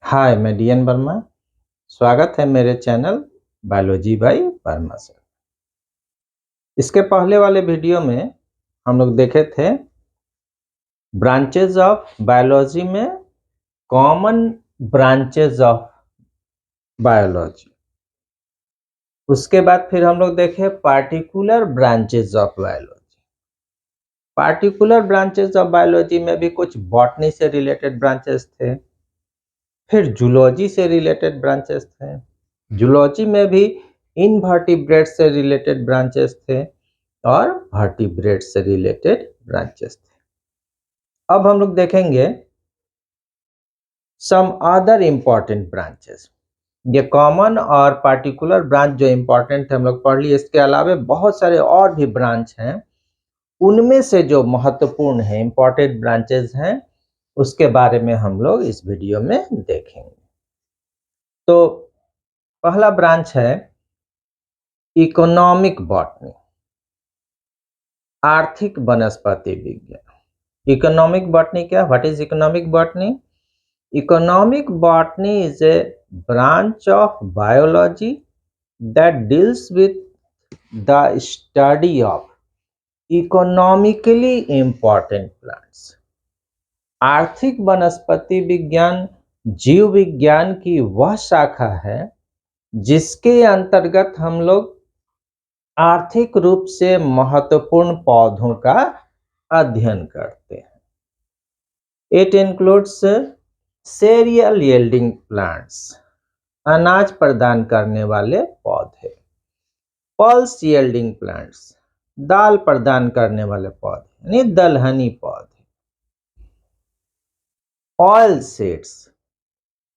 हाय, मैं डीएन वर्मा। स्वागत है मेरे चैनल बायोलॉजी बाय वर्मा से। इसके पहले वाले वीडियो में हम लोग देखे थे ब्रांचेज ऑफ बायोलॉजी में कॉमन ब्रांचेज ऑफ बायोलॉजी। उसके बाद फिर हम लोग देखे particular branches of biology. Particular branches of biology में भी कुछ बॉटनी से रिलेटेड ब्रांचेस थे, फिर जूलॉजी से रिलेटेड ब्रांचेस थे। जूलॉजी में भी इनवर्टिब्रेट से रिलेटेड ब्रांचेस थे और वर्टिब्रेट से रिलेटेड ब्रांचेस थे। अब हम लोग देखेंगे सम अदर इंपॉर्टेंट ब्रांचेस। ये कॉमन और पार्टिकुलर ब्रांच जो इंपॉर्टेंट है हम लोग पढ़ लिए। इसके अलावा बहुत सारे और भी ब्रांच हैं, उनमें से जो महत्वपूर्ण है इंपॉर्टेंट ब्रांचेस हैं उसके बारे में हम लोग इस वीडियो में देखेंगे। तो पहला ब्रांच है इकोनॉमिक बॉटनी, आर्थिक वनस्पति विज्ञान। इकोनॉमिक बॉटनी क्या? What is economic botany? Economic botany is a branch of biology that deals with the study of economically important plants. आर्थिक वनस्पति विज्ञान जीव विज्ञान की वह शाखा है जिसके अंतर्गत हम लोग आर्थिक रूप से महत्वपूर्ण पौधों का अध्ययन करते हैं। It includes serial yielding plants, अनाज प्रदान करने वाले पौधे, पल्स यील्डिंग प्लांट्स, दाल प्रदान करने वाले पौधे यानी दलहनी पौधे, oil seeds,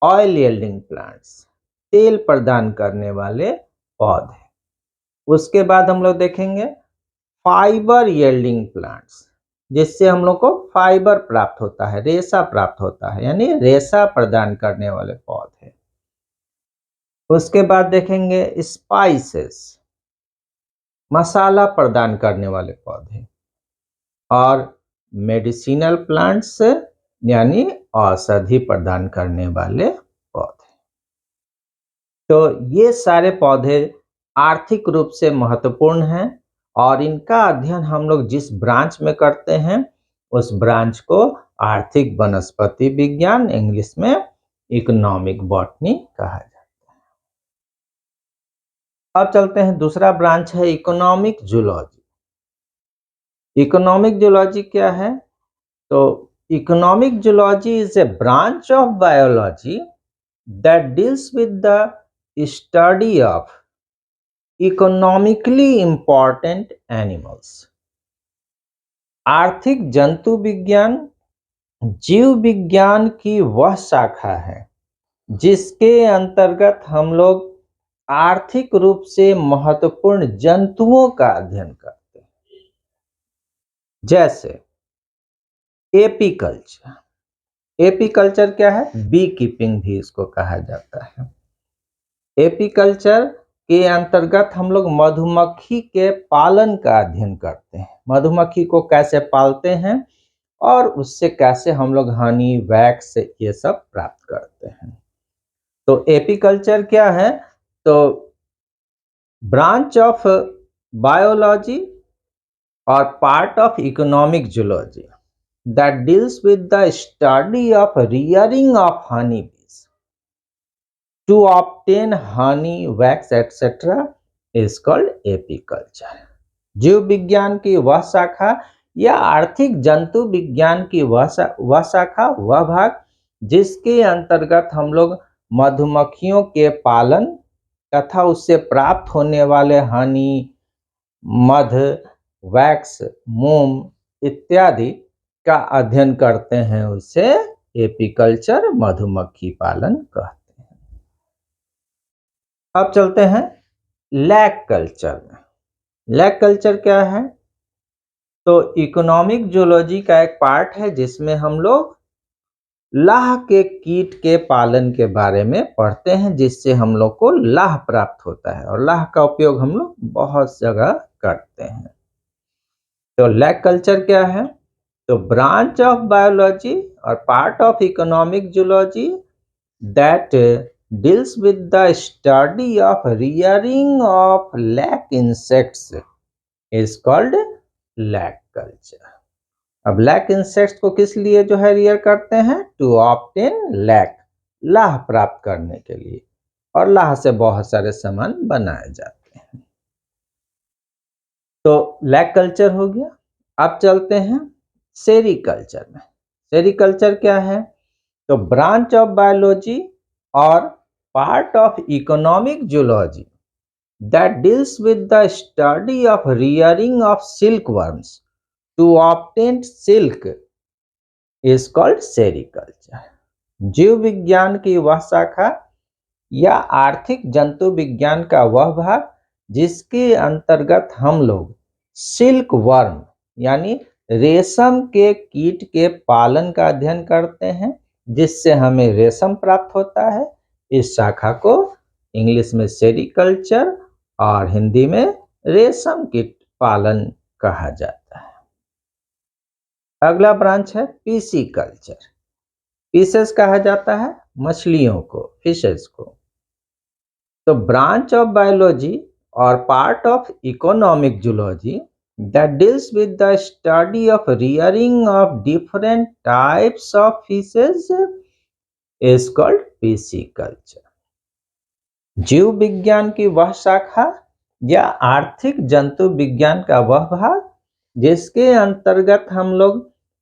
oil yielding plants, तेल प्रदान करने वाले पौधे। उसके बाद हम लोग देखेंगे फाइबर यील्डिंग प्लांट्स, जिससे हम लोग को फाइबर प्राप्त होता है, रेशा प्राप्त होता है यानी रेशा प्रदान करने वाले पौधे। उसके बाद देखेंगे स्पाइसेस, मसाला प्रदान करने वाले पौधे, और मेडिसिनल प्लांट्स यानी औषधि प्रदान करने वाले पौधे। तो ये सारे पौधे आर्थिक रूप से महत्वपूर्ण हैं और इनका अध्ययन हम लोग जिस ब्रांच में करते हैं उस ब्रांच को आर्थिक वनस्पति विज्ञान, इंग्लिश में इकोनॉमिक बॉटनी कहा जाता है। अब चलते हैं, दूसरा ब्रांच है इकोनॉमिक जूलॉजी। इकोनॉमिक जूलॉजी क्या है? तो economic zoology is a branch of biology that deals with the study of economically important animals. आर्थिक जंतु विज्ञान जीव विज्ञान की वह शाखा है जिसके अंतर्गत हम लोग आर्थिक रूप से महत्वपूर्ण जंतुओं का अध्ययन करते हैं। जैसे एपीकल्चर। एपीकल्चर क्या है? बी कीपिंग भी इसको कहा जाता है। एपीकल्चर के अंतर्गत हम लोग मधुमक्खी के पालन का अध्ययन करते हैं। मधुमक्खी को कैसे पालते हैं और उससे कैसे हम लोग हनी, वैक्स ये सब प्राप्त करते हैं। तो एपीकल्चर क्या है? तो ब्रांच ऑफ बायोलॉजी और part of economic zoology that deals with the study of rearing of honey bees to obtain honey, wax, etc. is called apiculture. जीव विज्ञान की वह शाखा या आर्थिक जंतु विज्ञान की वह शाखा, वह भाग जिसके अंतर्गत हम लोग मधुमक्खियों के पालन तथा उससे प्राप्त होने वाले हनी, मध, वैक्स, मोम इत्यादि का अध्ययन करते हैं, उसे एपीकल्चर, मधुमक्खी पालन कहते हैं। अब चलते हैं लैग कल्चर में। लैग कल्चर क्या है? तो इकोनॉमिक जूलॉजी का एक पार्ट है जिसमें हम लोग लाह के कीट के पालन के बारे में पढ़ते हैं, जिससे हम लोग को लाह प्राप्त होता है और लाह का उपयोग हम लोग बहुत जगह करते हैं। तो लैग कल्चर क्या है? तो ब्रांच ऑफ बायोलॉजी और part of economic zoology that deals with the study of rearing of lac insects is called lac culture. अब लैक इंसेक्ट्स को किस लिए जो है रियर करते हैं? टू ऑब्टेन लैक, लाह प्राप्त करने के लिए, और लाह से बहुत सारे सामान बनाए जाते हैं। तो लैक कल्चर हो गया। अब चलते हैं सेरीकल्चर में। सेरीकल्चर क्या है? तो ब्रांच ऑफ बायोलॉजी और part of economic zoology that deals with the study of rearing of silkworms to obtain silk is called sericulture. जीव विज्ञान की वह शाखा या आर्थिक जंतु विज्ञान का वह भाग जिसके अंतर्गत हम लोग सिल्क वर्म यानी रेशम के कीट के पालन का अध्ययन करते हैं, जिससे हमें रेशम प्राप्त होता है। इस शाखा को इंग्लिश में सेरीकल्चर और हिंदी में रेशम कीट पालन कहा जाता है। अगला ब्रांच है पीसी कल्चर। पीसेस कहा जाता है मछलियों को, फिशेस को। तो ब्रांच ऑफ बायोलॉजी और part of economic zoology that deals with the study of rearing of different types of fishes is called pisciculture. जीव विज्ञान की वह शाखा या आर्थिक जंतु विज्ञान का वह भाग जिसके अंतर्गत हम लोग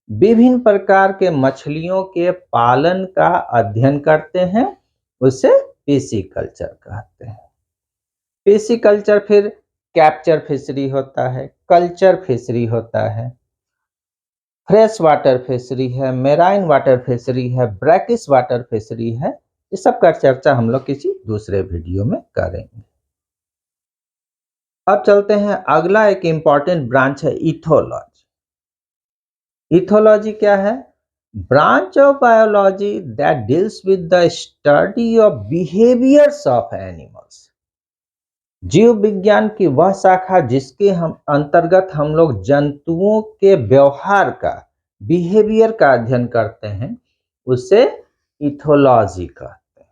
विभिन्न प्रकार के मछलियों के पालन का अध्ययन करते हैं, उसे पिसिकल्चर कहते हैं। पिसिकल्चर फिर कैप्चर फिशरी होता है, कल्चर फिशरी होता है, फ्रेश वाटर फिशरी है, मेराइन वाटर फिशरी है, ब्रैकिश वाटर फिशरी है। इस सब का चर्चा हम लोग किसी दूसरे वीडियो में करेंगे। अब चलते हैं, अगला एक इंपॉर्टेंट ब्रांच है इथोलॉजी। इथोलॉजी क्या है? Branch of biology that deals with the study of behaviours of animals. जीव विज्ञान की वह शाखा जिसके अंतर्गत हम लोग जंतुओं के व्यवहार का, बिहेवियर का अध्ययन करते हैं, उसे इथोलॉजी कहते हैं।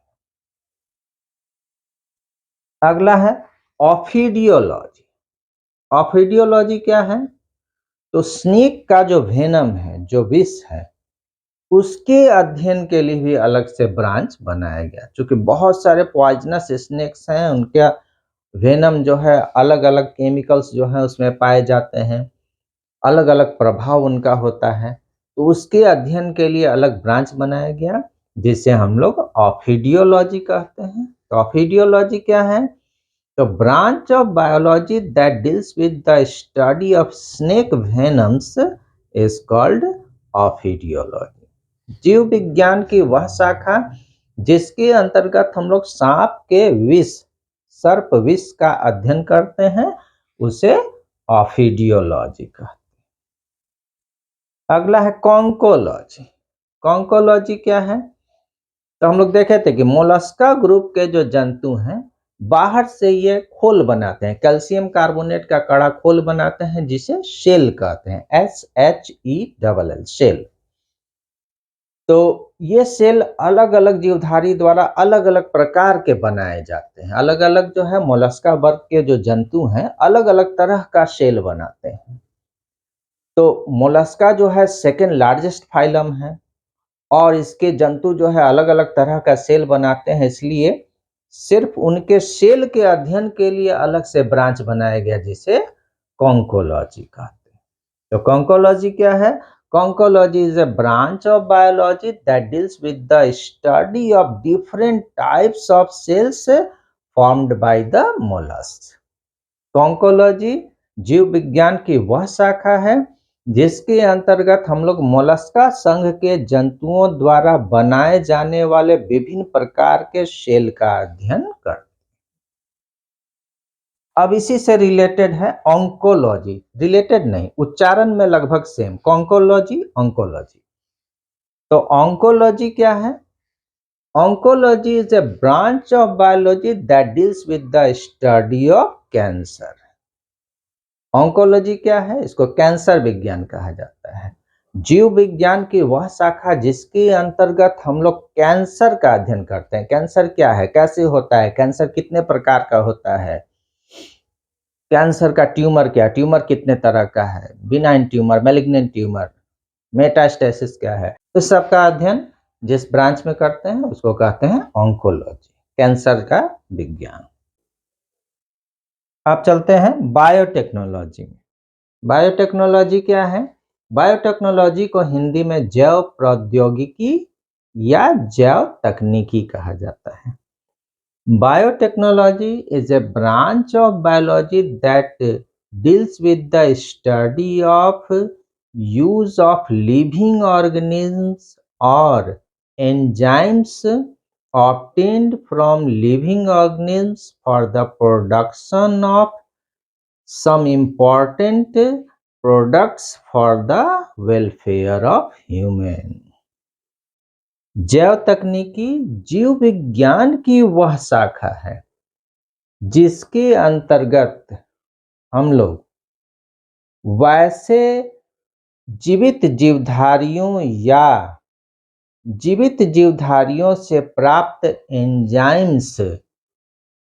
अगला है ऑफिडियोलॉजी। ऑफिडियोलॉजी क्या है? तो स्नेक का जो वेनम है, जो विष है, उसके अध्ययन के लिए भी अलग से ब्रांच बनाया गया। क्योंकि बहुत सारे पॉइजनस स्नेक्स हैं, उनके वेनम जो है अलग अलग केमिकल्स जो है उसमें पाए जाते हैं, अलग अलग प्रभाव उनका होता है, तो उसके अध्ययन के लिए अलग ब्रांच बनाया गया जिसे हम लोग ऑफिडियोलॉजी कहते हैं। तो ऑफिडियोलॉजी क्या है? तो branch of biology that deals with the study of snake venoms is called ophiology. जीव विज्ञान की वह शाखा जिसके अंतर्गत हम लोग सांप के विष, सर्प विष का अध्ययन करते हैं, उसे ऑफिडियोलॉजी कहते हैं। अगला है कॉन्कोलॉजी। कॉन्कोलॉजी क्या है? तो हम लोग देखे थे कि मोलस्का ग्रुप के जो जंतु हैं, बाहर से ये खोल बनाते हैं, कैल्शियम कार्बोनेट का कड़ा खोल बनाते हैं, जिसे शेल कहते हैं, SHELL, शेल। तो ये सेल अलग अलग जीवधारी द्वारा अलग अलग प्रकार के बनाए जाते हैं। अलग अलग जो है मोलस्का वर्ग के जो जंतु हैं, अलग अलग तरह का सेल बनाते हैं। तो मोलस्का जो है सेकेंड लार्जेस्ट फाइलम है, और इसके जंतु जो है अलग अलग तरह का सेल बनाते हैं, इसलिए सिर्फ उनके सेल के अध्ययन के लिए अलग से ब्रांच बनाया गया, जिसे कॉन्कोलॉजी कहते हैं। तो कॉन्कोलॉजी क्या है? Conchology is a branch of biology that deals with the study of different types of cells formed by the mollusks. Conchology जीव विज्ञान की वह शाखा है जिसके अंतर्गत हम लोग मोलस्का संघ के जंतुओं द्वारा बनाए जाने वाले विभिन्न प्रकार के सेल का अध्ययन करते हैं। अब इसी से रिलेटेड है ऑन्कोलॉजी। रिलेटेड नहीं, उच्चारण में लगभग सेम, कॉन्कोलॉजी, ऑन्कोलॉजी। तो ऑन्कोलॉजी क्या है? Oncology is a branch of biology that deals with the study of cancer. Oncology क्या है? इसको कैंसर विज्ञान कहा जाता है। जीव विज्ञान की वह शाखा जिसके अंतर्गत हम लोग कैंसर का अध्ययन करते हैं। कैंसर क्या है, कैसे होता है, कैंसर कितने प्रकार का होता है, कैंसर का ट्यूमर क्या, ट्यूमर कितने तरह का है, benign tumour, malignant tumour, metastasis क्या है, इस सब का अध्ययन जिस ब्रांच में करते हैं उसको कहते हैं ऑन्कोलॉजी, कैंसर का विज्ञान। अब चलते हैं बायोटेक्नोलॉजी में। बायोटेक्नोलॉजी क्या है? बायोटेक्नोलॉजी को हिंदी में जैव प्रौद्योगिकी या जैव तकनीकी कहा जाता है। Biotechnology is a branch of biology that deals with the study of use of living organisms or enzymes obtained from living organisms for the production of some important products for the welfare of human। जैव तकनीकी जीव विज्ञान की वह शाखा है जिसके अंतर्गत हम लोग वैसे जीवित जीवधारियों या जीवित जीवधारियों से प्राप्त एंजाइम्स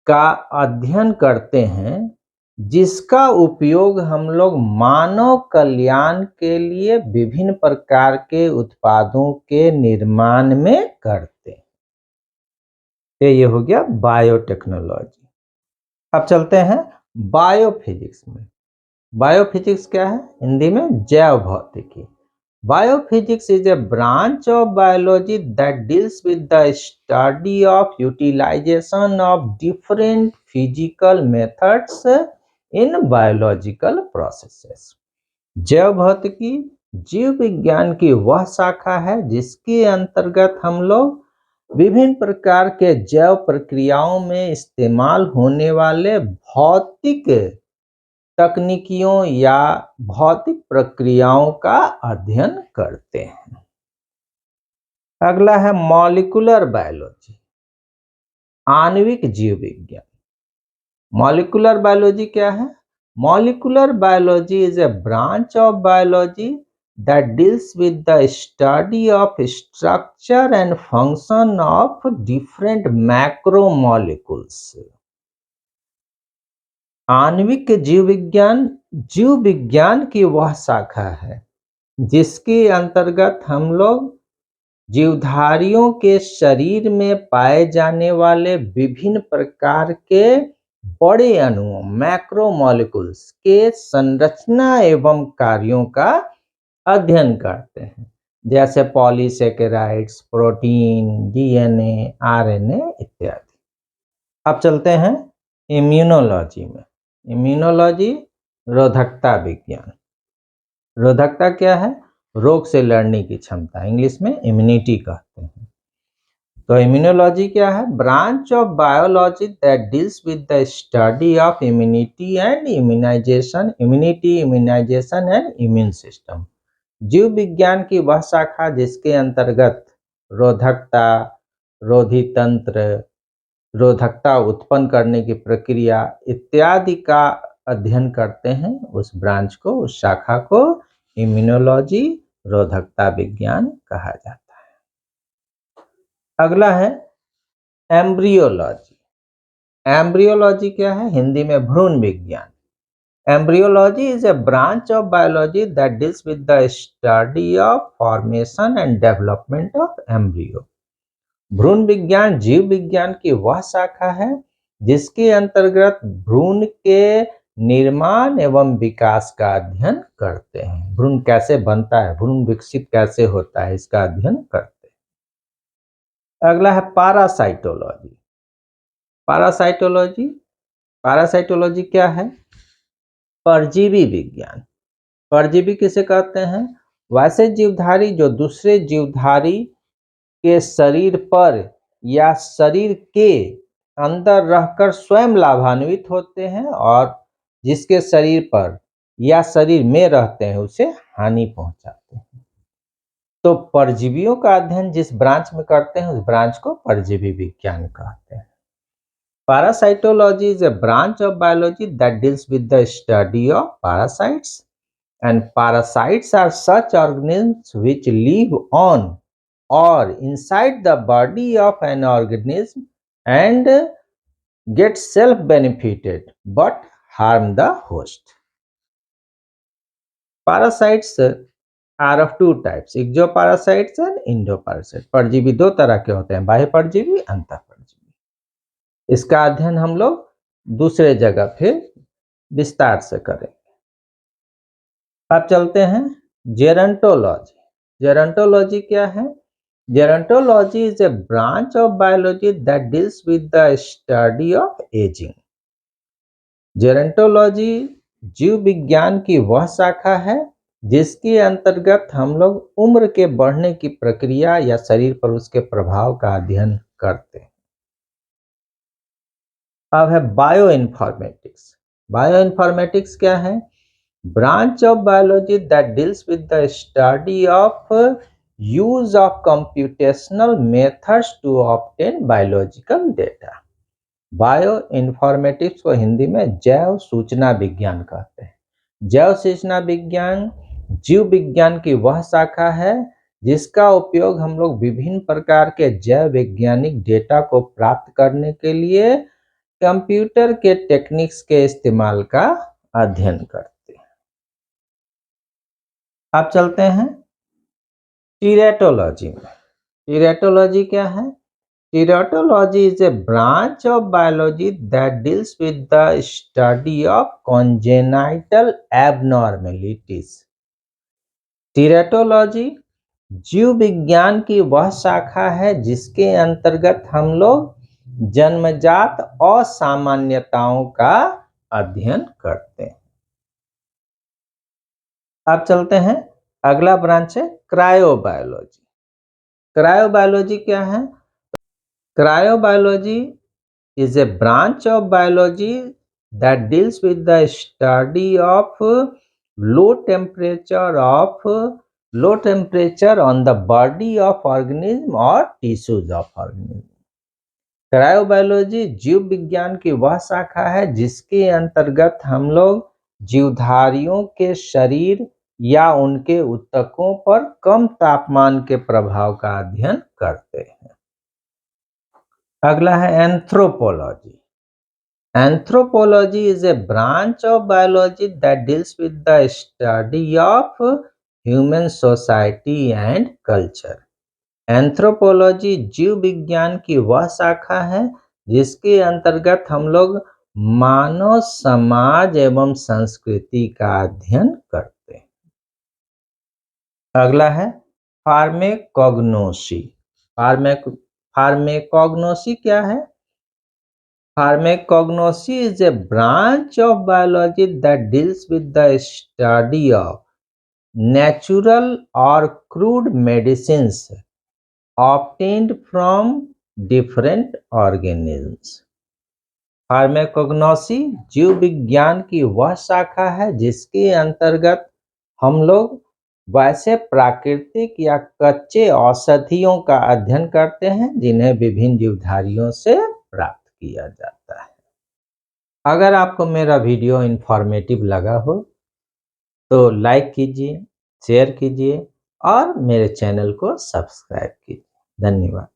का अध्ययन करते हैं जिसका उपयोग हम लोग मानव कल्याण के लिए विभिन्न प्रकार के उत्पादों के निर्माण में करते हैं। तो ये हो गया बायोटेक्नोलॉजी। अब चलते हैं बायोफिजिक्स में। बायोफिजिक्स क्या है? हिंदी में जैव भौतिकी। Biophysics is a branch of biology that deals with the study of utilization of different physical methods in biological processes. जैव भौतिकी जीव विज्ञान की वह शाखा है जिसके अंतर्गत हम लोग विभिन्न प्रकार के जैव प्रक्रियाओं में इस्तेमाल होने वाले भौतिक तकनीकियों या भौतिक प्रक्रियाओं का अध्ययन करते हैं। अगला है मॉलिक्यूलर बायोलॉजी, आणविक जीव विज्ञान। मॉलिक्यूलर बायोलॉजी क्या है? Molecular biology is a branch of biology that deals with the study of structure and function of different macromolecules। आणविक जीव विज्ञान की वह शाखा है जिसके अंतर्गत हम लोग जीवधारियों के शरीर में पाए जाने वाले विभिन्न प्रकार के बड़े अणुओं मैक्रोमोलिक्यूल्स के संरचना एवं कार्यों का अध्ययन करते हैं, जैसे पॉलीसेकेराइड्स, प्रोटीन, डीएनए, आरएनए इत्यादि। अब चलते हैं इम्यूनोलॉजी में। इम्यूनोलॉजी रोधकता विज्ञान। रोधकता क्या है? रोग से लड़ने की क्षमता, इंग्लिश में इम्यूनिटी कहते हैं। तो इम्यूनोलॉजी क्या है? Branch of biology that deals with the study of immunity and immunization, immunity, immunization and immune system. जीव विज्ञान की वह शाखा जिसके अंतर्गत रोधकता, रोधी तंत्र, रोधकता उत्पन्न करने की प्रक्रिया इत्यादि का अध्ययन करते हैं, उस ब्रांच को, उस शाखा को इम्यूनोलॉजी, रोधकता विज्ञान कहा जाता है। अगला है एम्ब्रियोलॉजी। एम्ब्रियोलॉजी क्या है? हिंदी में भ्रूण विज्ञान। Embryology is a branch of biology that deals with the study of formation and development of embryo। भ्रूण विज्ञान जीव विज्ञान की वह शाखा है जिसके अंतर्गत भ्रूण के निर्माण एवं विकास का अध्ययन करते हैं। भ्रूण कैसे बनता है, भ्रूण विकसित कैसे होता है, इसका अध्ययन करते हैं। अगला है पारासाइटोलॉजी। पारासाइटोलॉजी क्या है? परजीवी विज्ञान। परजीवी किसे कहते हैं? वैसे जीवधारी जो दूसरे जीवधारी के शरीर पर या शरीर के अंदर रहकर स्वयं लाभान्वित होते हैं और जिसके शरीर पर या शरीर में रहते हैं उसे हानि पहुंचाते हैं। तो परजीवियों का अध्ययन जिस ब्रांच में करते हैं उस ब्रांच को परजीवी विज्ञान कहते हैं। Parasitology is a branch of biology that deals with the study of parasites And parasites are such organisms which live on or inside the body of an organism and get self-benefited but harm the host. Parasites are of two types, exoparasites and endoparasites. परजीवी दो तरह के होते हैं, बाह्य परजीवी, अंतः परजीवी। इसका अध्ययन हम लोग दूसरे जगह फिर विस्तार से करेंगे। अब चलते हैं जेरंटोलॉजी। जेरंटोलॉजी क्या है? Gerontology is a branch of biology that deals with the study of ageing. Gerontology जीव विज्ञान की वह शाखा है जिसके अंतर्गत हम लोग उम्र के बढ़ने की प्रक्रिया या शरीर पर उसके प्रभाव का अध्ययन करते हैं। अब है बायो इन्फॉर्मेटिक्स। बायो इन्फॉर्मेटिक्स क्या है? Branch of biology that deals with the study of use of computational methods to obtain biological data. Bio informatics को हिंदी में जैव सूचना विज्ञान कहते हैं। जैव सूचना विज्ञान जीव विज्ञान की वह शाखा है जिसका उपयोग हम लोग विभिन्न प्रकार के जैव वैज्ञानिक डेटा को प्राप्त करने के लिए कंप्यूटर के टेक्निक्स के इस्तेमाल का अध्ययन करते हैं। अब चलते हैं टीरेटोलॉजी में। टीरेटोलॉजी क्या है? Teratology is a branch of biology that deals with the study of congenital abnormalities. Teratology जीव विज्ञान की वह शाखा है जिसके अंतर्गत हम लोग जन्मजात असामान्यताओं का अध्ययन करते हैं। अब चलते हैं, अगला ब्रांच है क्रायोबायोलॉजी। क्रायोबायोलॉजी क्या है? क्रायोबायोलॉजी is a branch of biology that deals with the study of low temperature on the body of organism or tissues of organism. क्रायोबायोलॉजी जीव विज्ञान की वह शाखा है जिसके अंतर्गत हम लोग जीवधारियों के शरीर या उनके ऊतकों पर कम तापमान के प्रभाव का अध्ययन करते हैं। अगला है anthropology. Anthropology is a branch of biology that deals with the study of human society and culture. Anthropology जीव विज्ञान की वह शाखा है जिसके अंतर्गत हम लोग मानव समाज एवं संस्कृति का अध्ययन करते हैं। अगला है फार्मेकोग्नोसी। फार्मेकोग्नोसी क्या है? Pharmacognosy is a branch of biology that deals with the study of natural और crude medicines obtained from different organisms. Pharmacognosy जीव विज्ञान की वह शाखा है जिसके अंतर्गत हम लोग वैसे प्राकृतिक या कच्चे औषधियों का अध्ययन करते हैं जिन्हें विभिन्न जीवधारियों से प्राप्त किया जाता है। अगर आपको मेरा वीडियो इंफॉर्मेटिव लगा हो तो लाइक कीजिए, शेयर कीजिए और मेरे चैनल को सब्सक्राइब कीजिए। धन्यवाद।